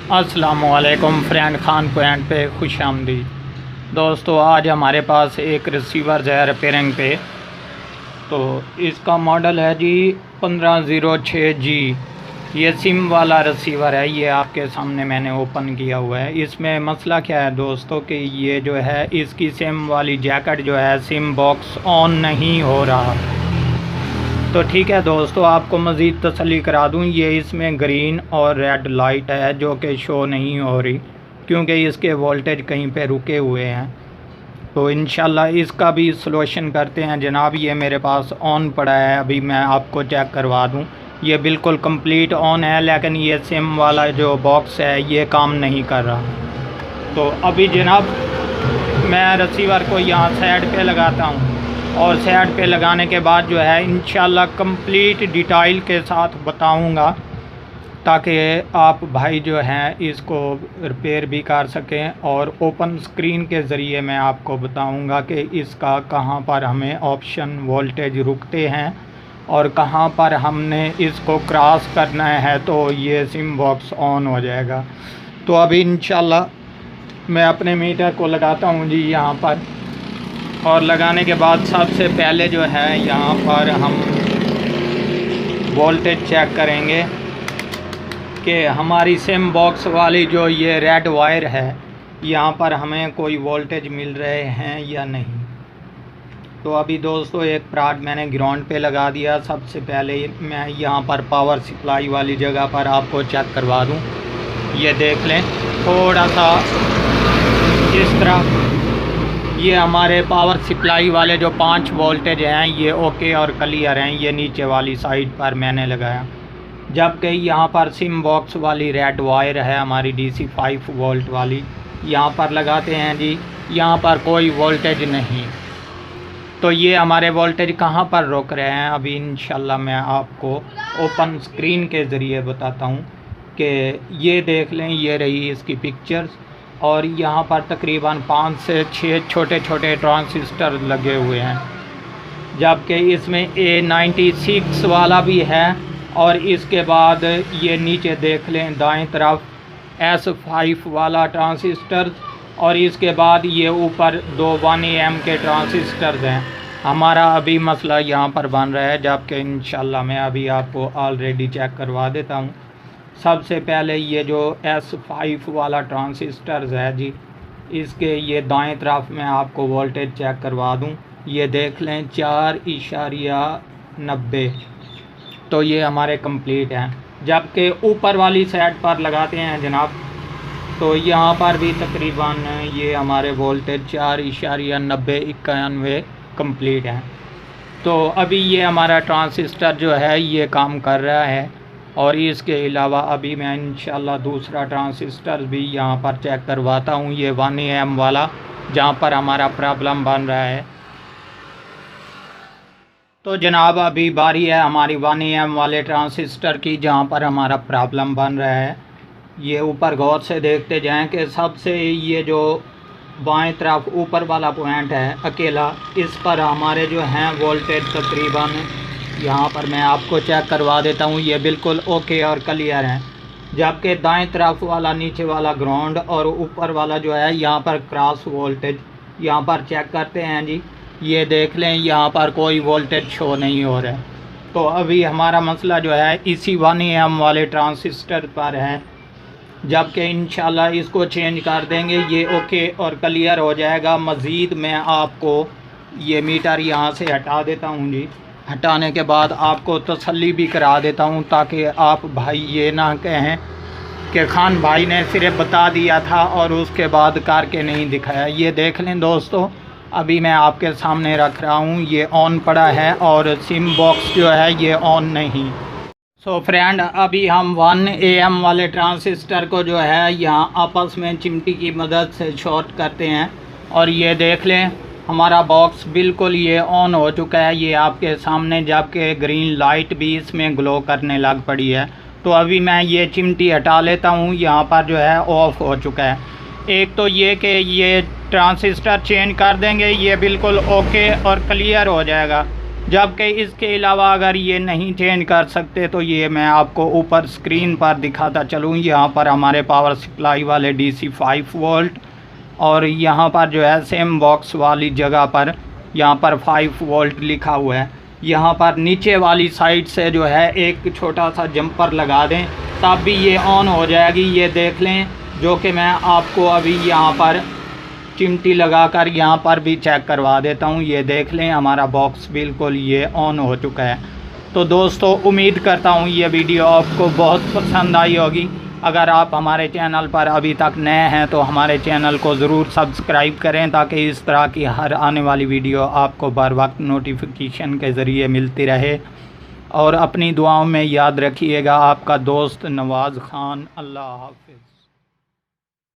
अस्सलामुअलैकुम friend, Khan point पे खुश आमदीद। दोस्तों, आज हमारे पास एक रिसीवर है रिपेयरिंग पे। तो इसका मॉडल है जी 1506G। ये सिम वाला रिसीवर है। ये आपके सामने मैंने ओपन किया हुआ है। इसमें मसला क्या है दोस्तों कि ये जो है इसकी सिम वाली जैकेट जो है सिम बॉक्स ऑन नहीं हो रहा। तो ठीक है दोस्तों, आपको मज़ीद तसल्ली करा दूं, ये इसमें ग्रीन और रेड लाइट है जो कि शो नहीं हो रही क्योंकि इसके वोल्टेज कहीं पे रुके हुए हैं। तो इंशाल्लाह इसका भी सलूशन करते हैं जनाब। ये मेरे पास ऑन पड़ा है, अभी मैं आपको चेक करवा दूं। ये बिल्कुल कंप्लीट ऑन है, लेकिन ये सिम वाला जो बॉक्स है ये काम नहीं कर रहा। तो अभी जनाब मैं रिसीवर को यहाँ साइड पे लगाता हूँ और साइड पे लगाने के बाद जो है इंशाल्लाह कंप्लीट डिटेल के साथ बताऊंगा ताकि आप भाई जो हैं इसको रिपेयर भी कर सकें। और ओपन स्क्रीन के ज़रिए मैं आपको बताऊंगा कि इसका कहां पर हमें ऑप्शन वोल्टेज रुकते हैं और कहां पर हमने इसको क्रॉस करना है तो ये सिम बॉक्स ऑन हो जाएगा। तो अभी इंशाल्लाह मैं अपने मीटर को लगाता हूं जी यहाँ पर, और लगाने के बाद सबसे पहले जो है यहाँ पर हम वोल्टेज चेक करेंगे कि हमारी सिम बॉक्स वाली जो ये रेड वायर है यहाँ पर हमें कोई वोल्टेज मिल रहे हैं या नहीं। तो अभी दोस्तों एक प्राड मैंने ग्राउंड पे लगा दिया। सबसे पहले मैं यहाँ पर पावर सप्लाई वाली जगह पर आपको चेक करवा दूँ। ये देख लें थोड़ा सा इस तरह, ये हमारे पावर सप्लाई वाले जो 5 वोल्टेज हैं ये ओके और क्लियर हैं। ये नीचे वाली साइड पर मैंने लगाया, जबकि यहाँ पर सिम बॉक्स वाली रेड वायर है हमारी DC 5 वोल्ट वाली, यहाँ पर लगाते हैं जी, यहाँ पर कोई वोल्टेज नहीं। तो ये हमारे वोल्टेज कहाँ पर रोक रहे हैं अभी इंशाल्लाह मैं आपको ओपन स्क्रीन के ज़रिए बताता हूँ कि ये देख लें, ये रही इसकी पिक्चर्स। और यहाँ पर तकरीबन 5 से 6 छोटे छोटे ट्रांजिस्टर लगे हुए हैं, जबकि इसमें A96 वाला भी है। और इसके बाद ये नीचे देख लें दाएं तरफ S5 वाला ट्रांजिस्टर, और इसके बाद ये ऊपर 2 1am के ट्रांजिस्टर हैं। हमारा अभी मसला यहाँ पर बन रहा है, जबकि इंशाल्लाह मैं अभी आपको ऑलरेडी चेक करवा देता हूँ। सबसे पहले ये जो S5 वाला ट्रांजिस्टर है जी, इसके ये दाएं तरफ मैं आपको वोल्टेज चेक करवा दूं। ये देख लें 4.90। तो ये हमारे कंप्लीट हैं। जबकि ऊपर वाली साइड पर लगाते हैं जनाब, तो यहाँ पर भी तकरीबन ये हमारे वोल्टेज 4.9091 कंप्लीट हैं। तो अभी ये हमारा ट्रांजिस्टर जो है ये काम कर रहा है। और इसके अलावा अभी मैं इंशाल्लाह दूसरा ट्रांजिस्टर भी यहाँ पर चेक करवाता हूँ, ये 1am वाला जहाँ पर हमारा प्रॉब्लम बन रहा है। तो जनाब अभी बारी है हमारी 1am वाले ट्रांजिस्टर की, जहाँ पर हमारा प्रॉब्लम बन रहा है। ये ऊपर गौर से देखते जाएं कि सबसे ये जो बाएं तरफ ऊपर वाला पॉइंट है अकेला, इस पर हमारे जो हैं वोल्टेज तकरीबन, यहाँ पर मैं आपको चेक करवा देता हूँ, ये बिल्कुल ओके और क्लियर है। जबकि दाएं तरफ वाला नीचे वाला ग्राउंड और ऊपर वाला जो है यहाँ पर क्रॉस वोल्टेज, यहाँ पर चेक करते हैं जी, ये देख लें यहाँ पर कोई वोल्टेज शो नहीं हो रहा है। तो अभी हमारा मसला जो है इसी 1am वाले ट्रांजिस्टर पर है, जबकि इंशाल्लाह इसको चेंज कर देंगे, ये ओके और क्लियर हो जाएगा। मज़ीद मैं आपको ये मीटर यहाँ से हटा देता हूँ जी। हटाने के बाद आपको तसल्ली भी करा देता हूँ ताकि आप भाई ये ना कहें कि खान भाई ने सिर्फ बता दिया था और उसके बाद करके नहीं दिखाया। ये देख लें दोस्तों, अभी मैं आपके सामने रख रहा हूँ, ये ऑन पड़ा है और सिम बॉक्स जो है ये ऑन नहीं। सो फ्रेंड, अभी हम 1am वाले ट्रांजिस्टर को जो है यहाँ आपस में चिमटी की मदद से शॉर्ट करते हैं। और ये देख लें हमारा बॉक्स बिल्कुल ये ऑन हो चुका है, ये आपके सामने, जबकि ग्रीन लाइट भी इसमें ग्लो करने लग पड़ी है। तो अभी मैं ये चिमटी हटा लेता हूँ, यहाँ पर जो है ऑफ़ हो चुका है। एक तो ये कि ये ट्रांजिस्टर चेंज कर देंगे, ये बिल्कुल ओके और क्लियर हो जाएगा। जबकि इसके अलावा अगर ये नहीं चेंज कर सकते तो ये मैं आपको ऊपर स्क्रीन पर दिखाता चलूँ। यहाँ पर हमारे पावर सप्लाई वाले DC 5 वोल्ट और यहाँ पर जो है सेम बॉक्स वाली जगह पर यहाँ पर 5 वोल्ट लिखा हुआ है। यहाँ पर नीचे वाली साइड से जो है एक छोटा सा जंपर लगा दें तब भी ये ऑन हो जाएगी। ये देख लें, जो कि मैं आपको अभी यहाँ पर चिमटी लगाकर यहाँ पर भी चेक करवा देता हूँ। ये देख लें, हमारा बॉक्स बिल्कुल ये ऑन हो चुका है। तो दोस्तों, उम्मीद करता हूँ ये वीडियो आपको बहुत पसंद आई होगी। अगर आप हमारे चैनल पर अभी तक नए हैं तो हमारे चैनल को ज़रूर सब्सक्राइब करें ताकि इस तरह की हर आने वाली वीडियो आपको बर वक्त नोटिफिकेशन के ज़रिए मिलती रहे। और अपनी दुआओं में याद रखिएगा। आपका दोस्त नवाज़ खान। अल्लाह हाफ़िज़।